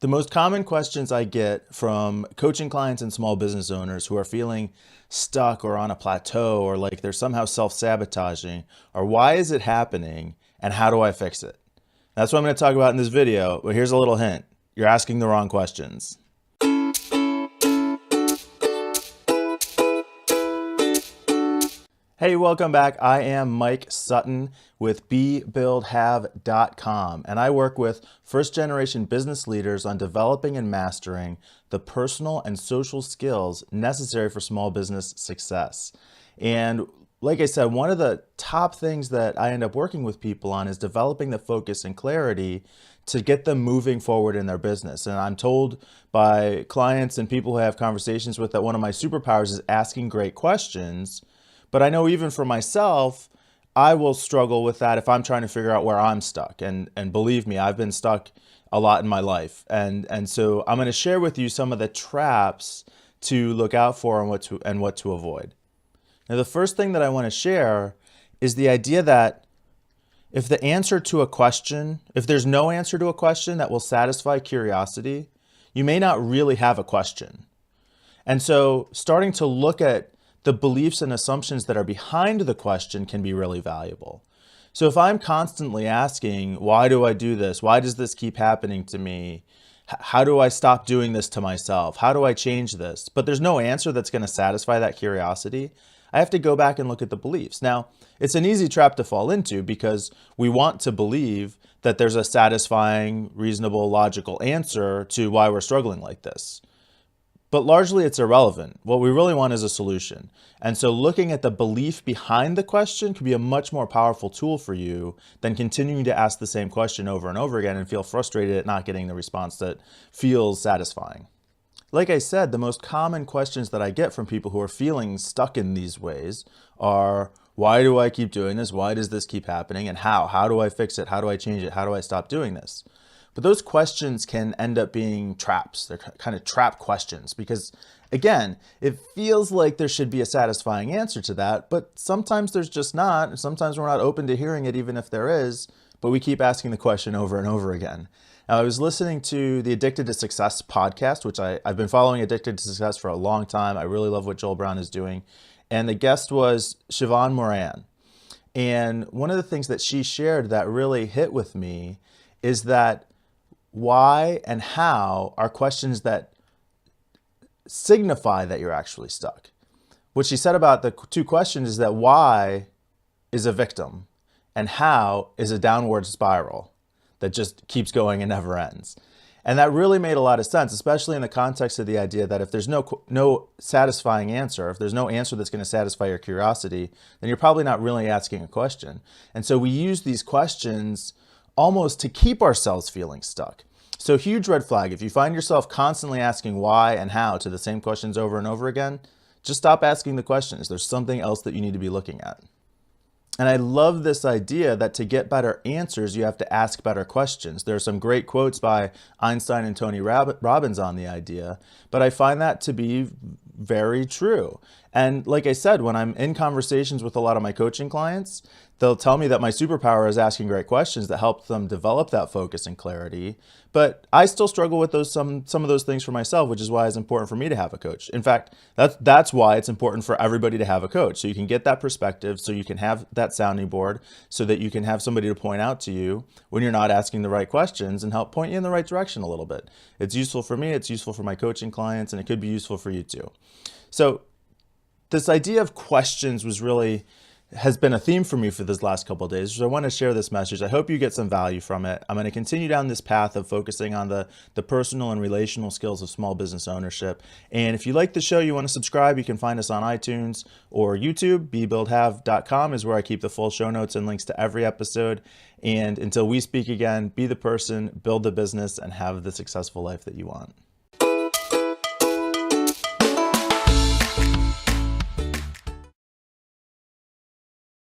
The most common questions I get from coaching clients and small business owners who are feeling stuck or on a plateau or like they're somehow self-sabotaging are, why is it happening and how do I fix it? That's what I'm going to talk about in this video, but here's a little hint. You're asking the wrong questions. Hey, welcome back. I am Mike Sutton with BeBuildHave.com, and I work with first-generation business leaders on developing and mastering the personal and social skills necessary for small business success. And like I said, one of the top things that I end up working with people on is developing the focus and clarity to get them moving forward in their business. And I'm told by clients and people who I have conversations with that one of my superpowers is asking great questions. But I know even for myself, I will struggle with that if I'm trying to figure out where I'm stuck. And believe me, I've been stuck a lot in my life. And so I'm going to share with you some of the traps to look out for and what to avoid. Now, the first thing that I want to share is the idea that if the answer to a question, if there's no answer to a question that will satisfy curiosity, you may not really have a question. And so starting to look at the beliefs and assumptions that are behind the question can be really valuable. So if I'm constantly asking, why do I do this? Why does this keep happening to me? How do I stop doing this to myself? How do I change this? But there's no answer that's going to satisfy that curiosity. I have to go back and look at the beliefs. Now, it's an easy trap to fall into because we want to believe that there's a satisfying, reasonable, logical answer to why we're struggling like this. But largely it's irrelevant. What we really want is a solution. And so looking at the belief behind the question can be a much more powerful tool for you than continuing to ask the same question over and over again and feel frustrated at not getting the response that feels satisfying. Like I said, the most common questions that I get from people who are feeling stuck in these ways are, why do I keep doing this? Why does this keep happening? And how? How do I fix it? How do I change it? How do I stop doing this? But those questions can end up being traps. They're kind of trap questions because, again, it feels like there should be a satisfying answer to that, but sometimes there's just not. Sometimes we're not open to hearing it even if there is, but we keep asking the question over and over again. Now, I was listening to the Addicted to Success podcast, which I've been following Addicted to Success for a long time. I really love what Joel Brown is doing. And the guest was Siobhan Moran. And one of the things that she shared that really hit with me is that why and how are questions that signify that you're actually stuck. What she said about the two questions is that why is a victim and how is a downward spiral that just keeps going and never ends. And that really made a lot of sense, especially in the context of the idea that if there's no satisfying answer, if there's no answer that's going to satisfy your curiosity, then you're probably not really asking a question. And so we use these questions almost to keep ourselves feeling stuck. So huge red flag. If you find yourself constantly asking why and how to the same questions over and over again, just stop asking the questions. There's something else that you need to be looking at. And I love this idea that to get better answers, you have to ask better questions. There are some great quotes by Einstein and Tony Robbins on the idea, but I find that to be very true. And like I said, when I'm in conversations with a lot of my coaching clients, they'll tell me that my superpower is asking great questions that help them develop that focus and clarity. But I still struggle with some of those things for myself, which is why it's important for me to have a coach. In fact, that's why it's important for everybody to have a coach. So you can get that perspective, so you can have that sounding board, so that you can have somebody to point out to you when you're not asking the right questions and help point you in the right direction a little bit. It's useful for me, it's useful for my coaching clients, and it could be useful for you too. So this idea of questions has been a theme for me for this last couple of days. So I want to share this message. I hope you get some value from it. I'm going to continue down this path of focusing on the personal and relational skills of small business ownership. And if you like the show, you want to subscribe, you can find us on iTunes or YouTube. BeBuildHave.com is where I keep the full show notes and links to every episode. And until we speak again, be the person, build the business, and have the successful life that you want.